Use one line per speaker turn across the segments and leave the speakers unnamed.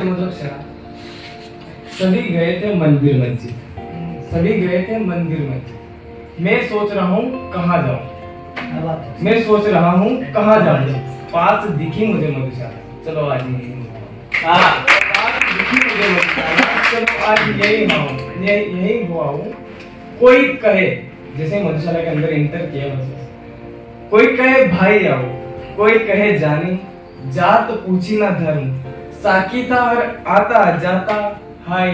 मतलब सभी गए थे मंदिर मस्जिद, सभी गए थे मंदिर मस्जिद। मैं सोच रहा हूँ कहाँ जाऊँ, मैं सोच रहा हूँ कहाँ जाऊँ। पास दिखी मुझे मधुशाला, चलो आज पास दिखी मुझे मधुशाला, चलो आज यही हुआ हूँ। कोई कहे, जैसे मधुशाला के अंदर इंटर किया बस, कोई कहे भाई आओ, कोई कहे जानी, जात पूछी ना धर्म, साकी था हर आता जाता, हाय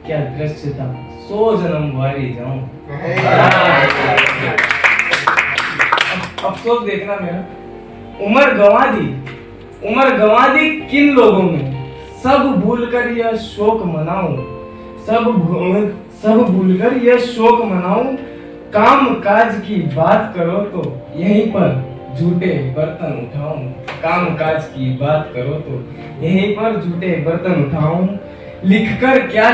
क्या दृश्य था, 100 जन्म वारी जाऊं। अफसोस देखना मेरा, उम्र गंवा दी किन लोगों में, सब भूलकर यह शोक मनाऊं, सब भूलकर यह शोक मनाऊं। काम काज की बात करो तो यहीं पर झूठे बर्तन उठाऊं, काम काज की बात करो तो यहीं पर झूठे बर्तन उठाऊं। लिखकर क्या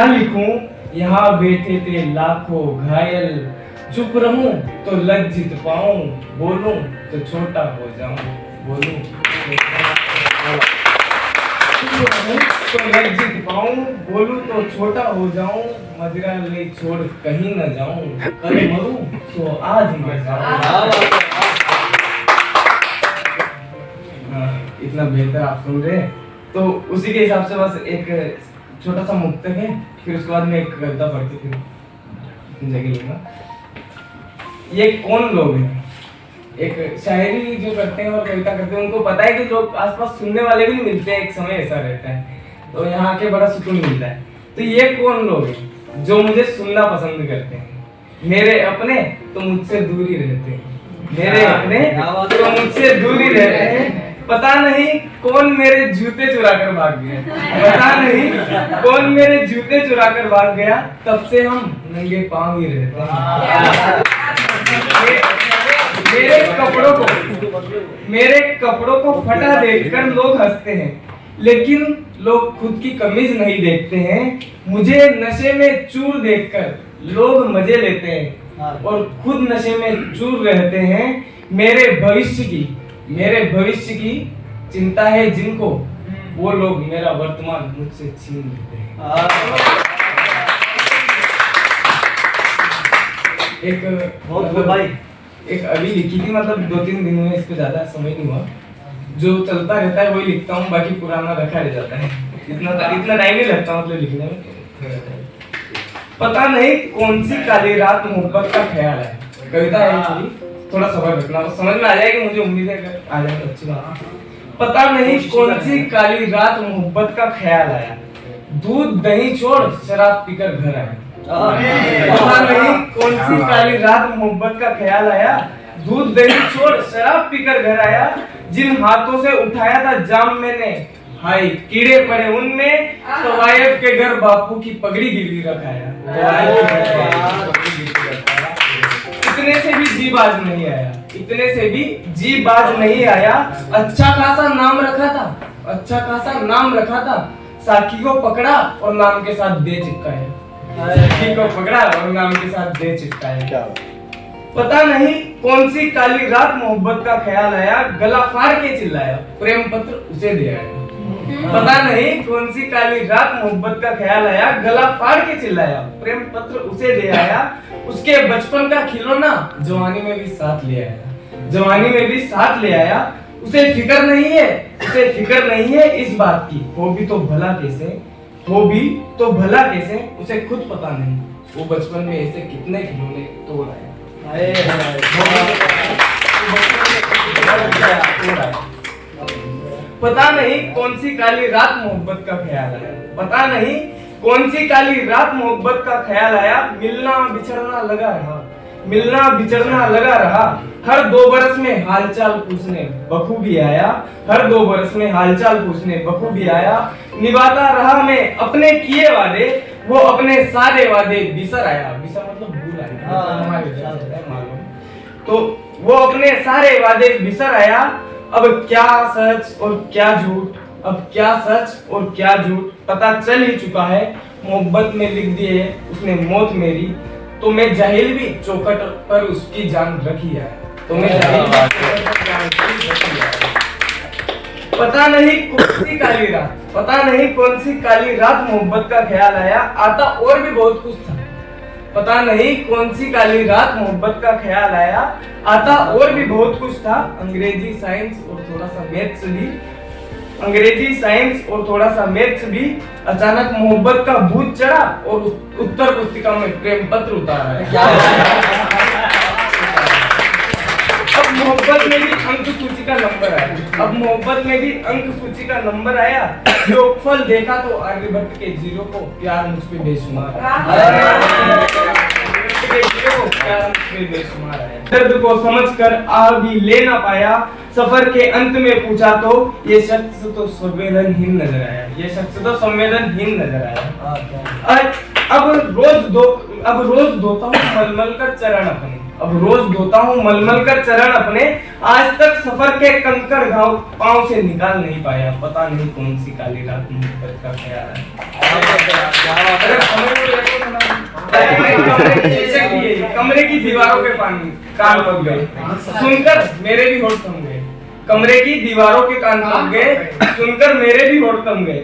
लिखूं, यहाँ बैठे थे लाखों घायल, चुप रहूं तो लज्जित पाऊं, बोलूं तो छोटा हो जाऊं, बोलूं तो लज्जित पाऊं, बोलूं तो छोटा हो जाऊं। मदिरा ले छोड़ कहीं न जाऊं, कल मरूं तो आज मर जाऊं। इतना बेहतर आप सुन रहे, तो उसी के हिसाब से बस एक छोटा सा मुक्तक है, फिर उसके बाद मैं एक कविता पढ़ के फिर जगह लूंगा। ये कौन लोग हैं? एक शायरी जो करते हैं और कविता करते हैं, उनको पता है कि लोग आसपास सुनने वाले भी नहीं मिलते हैं, एक समय ऐसा रहता है, तो यहाँ के बड़ा सुकून मिलता है। तो ये कौन लोग हैं जो मुझे सुनना पसंद करते हैं? मेरे अपने तो मुझसे दूरी रहते हैं, मेरे अपने तो मुझसे दूरी रहते हैं। पता नहीं कौन मेरे जूते चुरा कर भाग गया, पता नहीं कौन मेरे जूते चुरा कर भाग गया, तब से हम नंगे पांव ही रहते हैं। मेरे कपड़ों को फटा देखकर लोग हंसते हैं, लेकिन लोग खुद की कमीज नहीं देखते हैं। मुझे नशे में चूर देखकर लोग मजे लेते हैं और खुद नशे में चूर रहते हैं। मेरे भविष्य की चिंता है जिनको, वो लोग मेरा वर्तमान मुझसे छीन लेते हैं। एक अभी लिखी थी, मतलब 2-3 दिन में, इसको ज्यादा समय नहीं हुआ। जो चलता रहता है वही लिखता हूँ, बाकी पुराना रखा रह जाता है। इतना टाइम नहीं लगता मतलब लिखने में। पता नहीं कौन सी काली रात मोहब्बत का ख्याल है, कविता है, थोड़ा सब्र रखना, समझ में आ जाएगी, मुझे उम्मीद है आ जाएगा, अच्छी बात है। पता नहीं कौन सी काली रात मोहब्बत का ख्याल आया, दूध दही छोड़ शराब पीकर घर आया। पता नहीं कौन सी काली रात मोहब्बत का ख्याल आया, दूध दही छोड़ शराब पीकर घर आया। जिन हाथों से उठाया था जाम मैंने, हाय कीड़े पड़े उनमें, तवायफ के घर बापू की पगड़ी गिरवी रखाया। इतने से भी जी बाज नहीं आया, इतने से भी जी बाज नहीं आया। अच्छा खासा नाम रखा था, साकी को पकड़ा और नाम के साथ दे चिपकाया, साकी को पकड़ा और नाम के साथ दे चिपकाया। पता नहीं कौन सी काली रात मोहब्बत का ख्याल आया, गला फाड़ के चिल्लाया, प्रेम पत्र उसे दे आया। पता नहीं कौन सी काली रात मोहब्बत का ख्याल आया, गला फाड़ के चिल्लाया, प्रेम पत्र उसे दे आया। उसके बचपन का खिलौना जवानी में भी साथ ले आया, उसे फिक्र नहीं है इस बात की, हो भी तो भला कैसे, उसे खुद पता नहीं वो बचपन में ऐसे कितने खिलौने तोड़ आया। पता नहीं कौन सी काली रात मोहब्बत का ख्याल आया, पता नहीं कौन सी काली रात मोहब्बत का ख्याल आया। मिलना बिछड़ना लगा रहा, हर 2 बरस में हालचाल पूछने बखूबी आया, हर 2 बरस में हालचाल पूछने बखूबी आया। निभाता रहा मैं अपने किए वादे, वो अपने सारे वादे बिसर आया, बिसर मतलब भूल आया, तो वो अपने सारे वादे बिसर आया। अब क्या सच और क्या झूठ, पता चल ही चुका है, मोहब्बत में लिख दी है उसने मौत मेरी, तो मैं जाहिल भी चौखट पर उसकी जान रखी है, पता नहीं कौन सी काली रात, पता नहीं कौन सी काली रात मोहब्बत का ख्याल आया, आता और भी बहुत कुछ था। पता नहीं कौन सी काली रात मोहब्बत का ख्याल आया, आता और भी बहुत कुछ था। अंग्रेजी साइंस और थोड़ा सा मैथ्स भी, अंग्रेजी साइंस और थोड़ा सा मैथ्स भी। अचानक मोहब्बत का भूत चढ़ा और उत्तर पुस्तिका में प्रेम पत्र उतारा है। अब मोहब्बत में भी अंक सूची का नंबर आया, अब मोहब्बत में भी अंक सूची का नंबर आया। योगफल देखा तो आर्यभट्ट के जीरो को प्यार मुझ पे बेशुमार आया। दर्द को समझकर आ भी ले ना पाया, सफर के अंत में पूछा तो ये शख्स तो संवेदनहीन नजर आया, ये शख्स तो संवेदनहीन नजर आया। अब रोज धोता हूँ मलमल कर चरण अपने, अब रोज धोता हूँ मलमल कर चरण अपने। आज तक सफर के कंकड़ घाव पांव से निकाल नहीं पाया, पता नहीं कौन सी काली रात मोहब्बत का ख्याल है। कमरे की दीवारों के पानी कान पक गए, सुनकर मेरे भी होठ थम गए। कमरे की दीवारों के कान पक गए, सुनकर मेरे भी होठ थम गए।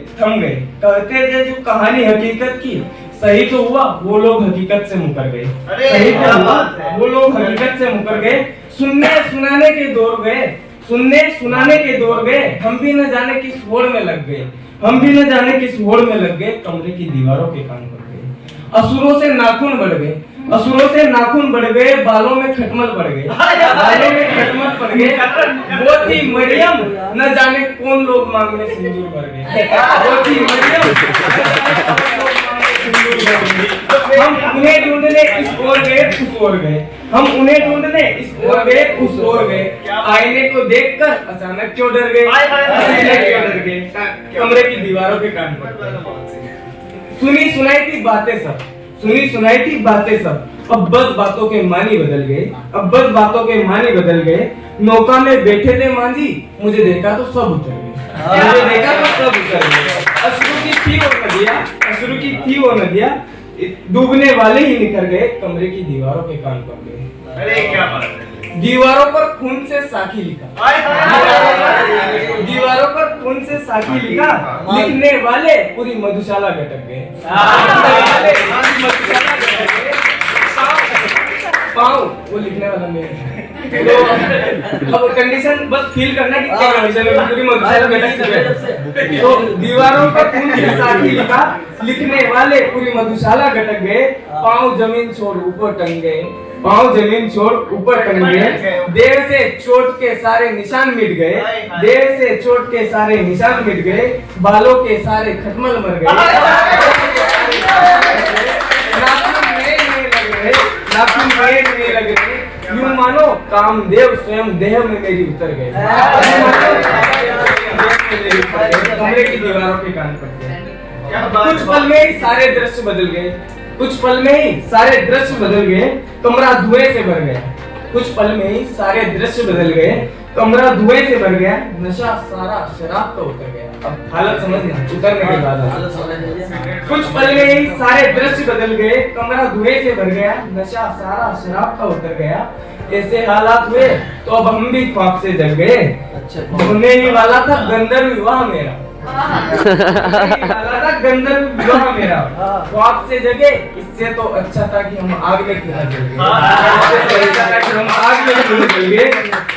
कहते थे जो कहानी हकीकत की, सही तो हुआ वो लोग हकीकत से मुकर गए। सही तो हुआ वो लोग हकीकत से मुकर गए। सुनने सुनाने के दौर गए, सुनने सुनाने के दौर गए। हम भी न जाने किस होड़ में लग गए, हम भी न जाने किस होड़ में लग गए। कमरे की दीवारों के कान पक गए, असुरों से नाखून बढ़ गए, असुरों से नाखून बढ़ गए। बालों में खटमल पड़ गए, बालों में खटमल पड़ गए। वो थी मरियम, न जाने कौन लोग मांग में सिंदूर भर गए। वो थी मरियम, हम उन्हें ढूंढने इस ओर गए उस ओर गए, हम उन्हें ढूंढने इस ओर गए उस ओर गए। आईने को देखकर अचानक क्यों डर गए, क्यों डर गए। कमरे की दीवारों के कान पर सुनी सुनाई थी बातें सब, सुनी सुनाई थी बातें सब। अब बस बातों के मानी बदल गए, अब बस बातों के मानी बदल गए। नौका में बैठे थे मांझी, मुझे देखा तो सब उतर गए, मुझे देखा तो सब उतर गए। अश्रु की थी वो नदियाँ, अश्रु की थी वो नदियाँ, डूबने वाले ही निकल गए। कमरे की दीवारों के कान पक गए।
अरे क्या बात है।
दीवारों पर खून से साखी लिखा, दीवारों पर खून से साखी लिखा। लिखने वाले पूरी मधुशाला गटक गए, पाँव वो लिखने वाला मेरे। तो अब कंडीशन बस फील करना कि क्या कंडीशन है, पूरी मधुशाला गटक गए। तो दीवारों पर खून से साखी लिखा, लिखने वाले पूरी मधुशाला गटक गए। पाँव जमीन छोड़ ऊपर टंग गए, पाँव जमीन छोड़ ऊपर टंग गए। देर से चोट के सारे निशान मिट गए, देर से चोट के सारे निशान मिट गए। बालों के सारे खटमल मर गए, नाखून नए नए लग रहे, नाखून नए नए लग रहे। यूं मानो कामदेव स्वयं देह में मेरी उतर गए। कमरे की दीवारों के कान पड़ गए। कुछ पल में ही सारे दृश्य बदल गए, कुछ पल में ही सारे दृश्य बदल गए। कमरा धुएं से भर गया, कुछ पल में ही सारे दृश्य बदल गए। कमरा धुएं से भर गया, नशा सारा शराब का उतर गया। अब हालत समझना, उतरने के बाद कुछ पल में ही सारे दृश्य बदल गए। कमरा धुएं से भर गया, नशा सारा शराब का उतर गया। ऐसे हालात हुए तो अब हम भी ख्वाब से जग गए। होने ही वाला था गंधर्व विवाह मेरा, गंधर्व विवाह मेरा। ख्वाब से जगे, इससे तो अच्छा था कि हम आग में क्यों न जल गए, हम आग में क्यों न जल गए।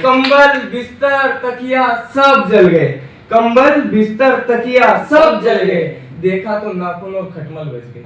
कंबल बिस्तर तकिया सब जल गए, कंबल बिस्तर तकिया सब जल गए। देखा तो नाखून और खटमल बच गए।